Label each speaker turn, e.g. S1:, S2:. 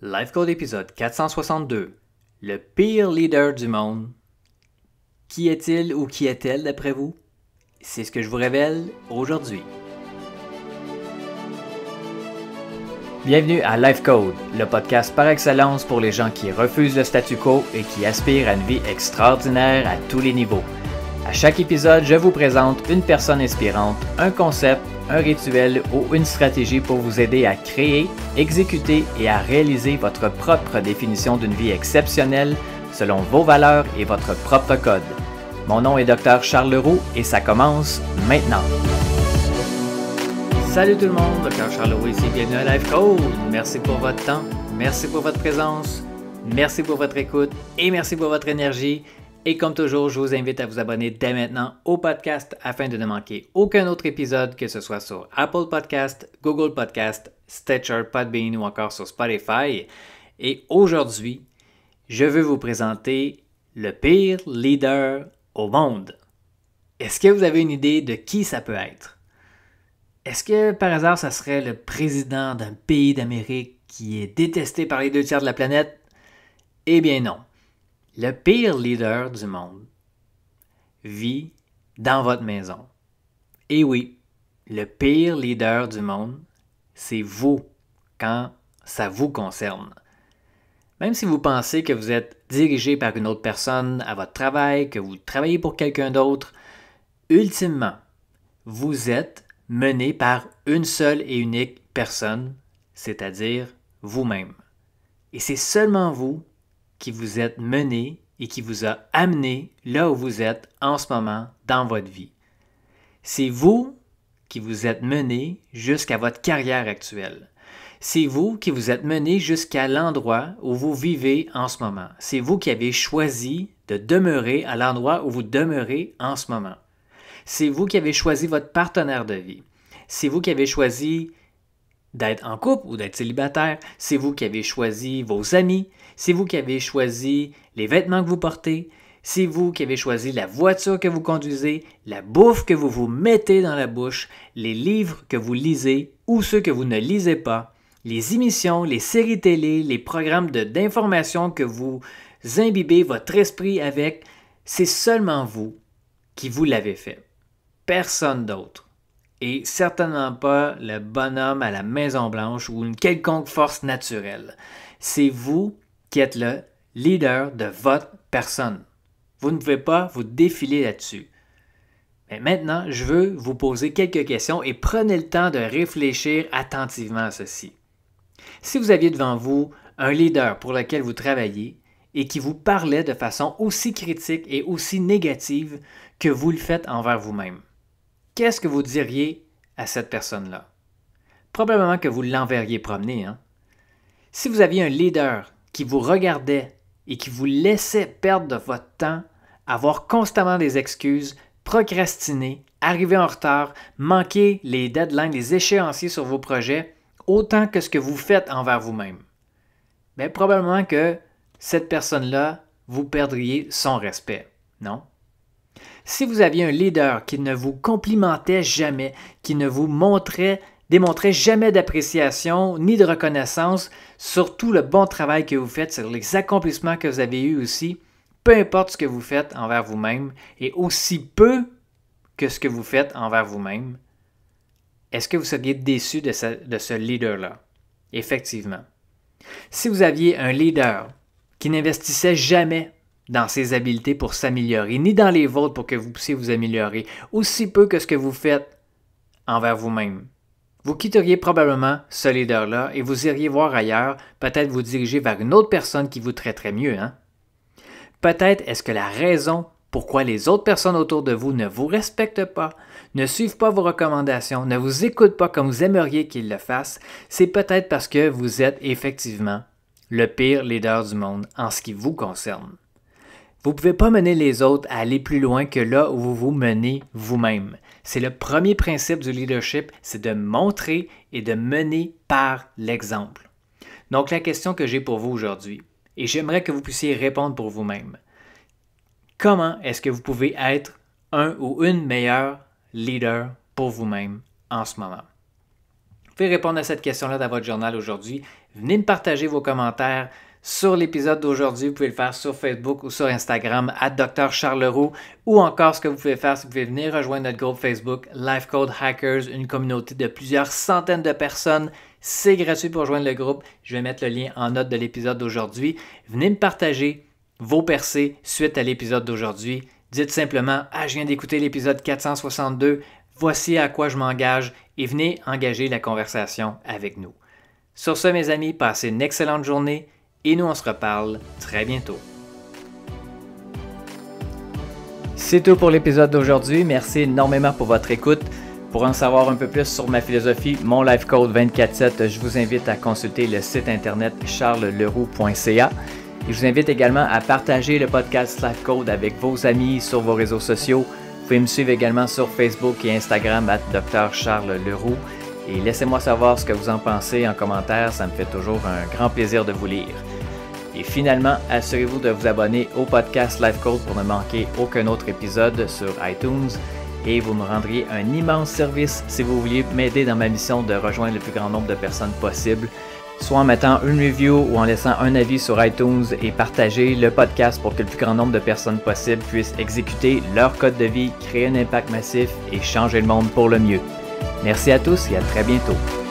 S1: Life Code épisode 462. Le pire leader du monde. Qui est-il ou qui est-elle d'après vous? C'est ce que je vous révèle aujourd'hui. Bienvenue à Life Code, le podcast par excellence pour les gens qui refusent le statu quo et qui aspirent à une vie extraordinaire à tous les niveaux. À chaque épisode, je vous présente une personne inspirante, un concept, un rituel ou une stratégie pour vous aider à créer, exécuter et à réaliser votre propre définition d'une vie exceptionnelle selon vos valeurs et votre propre code. Mon nom est Dr. Charles Leroux et ça commence maintenant. Salut tout le monde, Dr. Charles Leroux ici, bienvenue à Life Code. Merci pour votre temps, merci pour votre présence, merci pour votre écoute et merci pour votre énergie. Et comme toujours, je vous invite à vous abonner dès maintenant au podcast afin de ne manquer aucun autre épisode, que ce soit sur Apple Podcast, Google Podcast, Stitcher, Podbean ou encore sur Spotify. Et aujourd'hui, je veux vous présenter le pire leader au monde. Est-ce que vous avez une idée de qui ça peut être? Est-ce que par hasard, ça serait le président d'un pays d'Amérique qui est détesté par les 2/3 de la planète? Eh bien non. Le pire leader du monde vit dans votre maison. Et oui, le pire leader du monde, c'est vous quand ça vous concerne. Même si vous pensez que vous êtes dirigé par une autre personne à votre travail, que vous travaillez pour quelqu'un d'autre, ultimement, vous êtes mené par une seule et unique personne, c'est-à-dire vous-même. Et c'est seulement vous qui vous êtes mené et qui vous a amené là où vous êtes en ce moment dans votre vie. C'est vous qui vous êtes mené jusqu'à votre carrière actuelle. C'est vous qui vous êtes mené jusqu'à l'endroit où vous vivez en ce moment. C'est vous qui avez choisi de demeurer à l'endroit où vous demeurez en ce moment. C'est vous qui avez choisi votre partenaire de vie. C'est vous qui avez choisi d'être en couple ou d'être célibataire. C'est vous qui avez choisi vos amis. C'est vous qui avez choisi les vêtements que vous portez. C'est vous qui avez choisi la voiture que vous conduisez, la bouffe que vous vous mettez dans la bouche, les livres que vous lisez ou ceux que vous ne lisez pas, les émissions, les séries télé, les programmes d'information que vous imbibez votre esprit avec. C'est seulement vous qui vous l'avez fait. Personne d'autre. Et certainement pas le bonhomme à la Maison-Blanche ou une quelconque force naturelle. C'est vous qui êtes le leader de votre personne. Vous ne pouvez pas vous défiler là-dessus. Mais maintenant, je veux vous poser quelques questions et prenez le temps de réfléchir attentivement à ceci. Si vous aviez devant vous un leader pour lequel vous travaillez et qui vous parlait de façon aussi critique et aussi négative que vous le faites envers vous-même, qu'est-ce que vous diriez à cette personne-là? Probablement que vous l'enverriez promener, hein? Si vous aviez un leader qui vous regardait et qui vous laissait perdre de votre temps, avoir constamment des excuses, procrastiner, arriver en retard, manquer les deadlines, les échéanciers sur vos projets, autant que ce que vous faites envers vous-même, bien probablement que cette personne-là, vous perdriez son respect, non? Si vous aviez un leader qui ne vous complimentait jamais, qui ne vous démontrait jamais d'appréciation ni de reconnaissance sur tout le bon travail que vous faites, sur les accomplissements que vous avez eus aussi, peu importe ce que vous faites envers vous-même et aussi peu que ce que vous faites envers vous-même, est-ce que vous seriez déçu de ce leader-là? Effectivement. Si vous aviez un leader qui n'investissait jamais dans ses habiletés pour s'améliorer, ni dans les vôtres pour que vous puissiez vous améliorer, aussi peu que ce que vous faites envers vous-même, vous quitteriez probablement ce leader-là et vous iriez voir ailleurs, peut-être vous diriger vers une autre personne qui vous traiterait mieux, hein? Peut-être est-ce que la raison pourquoi les autres personnes autour de vous ne vous respectent pas, ne suivent pas vos recommandations, ne vous écoutent pas comme vous aimeriez qu'ils le fassent, c'est peut-être parce que vous êtes effectivement le pire leader du monde en ce qui vous concerne. Vous ne pouvez pas mener les autres à aller plus loin que là où vous vous menez vous-même. C'est le premier principe du leadership, c'est de montrer et de mener par l'exemple. Donc la question que j'ai pour vous aujourd'hui, et j'aimerais que vous puissiez répondre pour vous-même, comment est-ce que vous pouvez être un ou une meilleure leader pour vous-même en ce moment? Vous pouvez répondre à cette question-là dans votre journal aujourd'hui. venez me partager vos commentaires sur l'épisode d'aujourd'hui. Vous pouvez le faire sur Facebook ou sur Instagram @Dr Charles Leroux, ou encore ce que vous pouvez faire, c'est que vous pouvez venir rejoindre notre groupe Facebook Life Code Hackers, une communauté de plusieurs centaines de personnes. C'est gratuit pour rejoindre le groupe. Je vais mettre le lien en note de l'épisode d'aujourd'hui. Venez me partager vos percées suite à l'épisode d'aujourd'hui. Dites simplement « Ah, je viens d'écouter l'épisode 462, voici à quoi je m'engage » et venez engager la conversation avec nous. Sur ce, mes amis, passez une excellente journée et nous, on se reparle très bientôt. C'est tout pour l'épisode d'aujourd'hui. Merci énormément pour votre écoute. Pour en savoir un peu plus sur ma philosophie, mon Life Code 24/7, je vous invite à consulter le site internet charlesleroux.ca. Et je vous invite également à partager le podcast Life Code avec vos amis sur vos réseaux sociaux. Vous pouvez me suivre également sur Facebook et Instagram @Dr Charles Leroux. Et laissez-moi savoir ce que vous en pensez en commentaire, ça me fait toujours un grand plaisir de vous lire. Et finalement, assurez-vous de vous abonner au podcast Life Code pour ne manquer aucun autre épisode sur iTunes. Et vous me rendriez un immense service si vous vouliez m'aider dans ma mission de rejoindre le plus grand nombre de personnes possible, soit en mettant une review ou en laissant un avis sur iTunes et partager le podcast pour que le plus grand nombre de personnes possible puissent exécuter leur code de vie, créer un impact massif et changer le monde pour le mieux. Merci à tous et à très bientôt.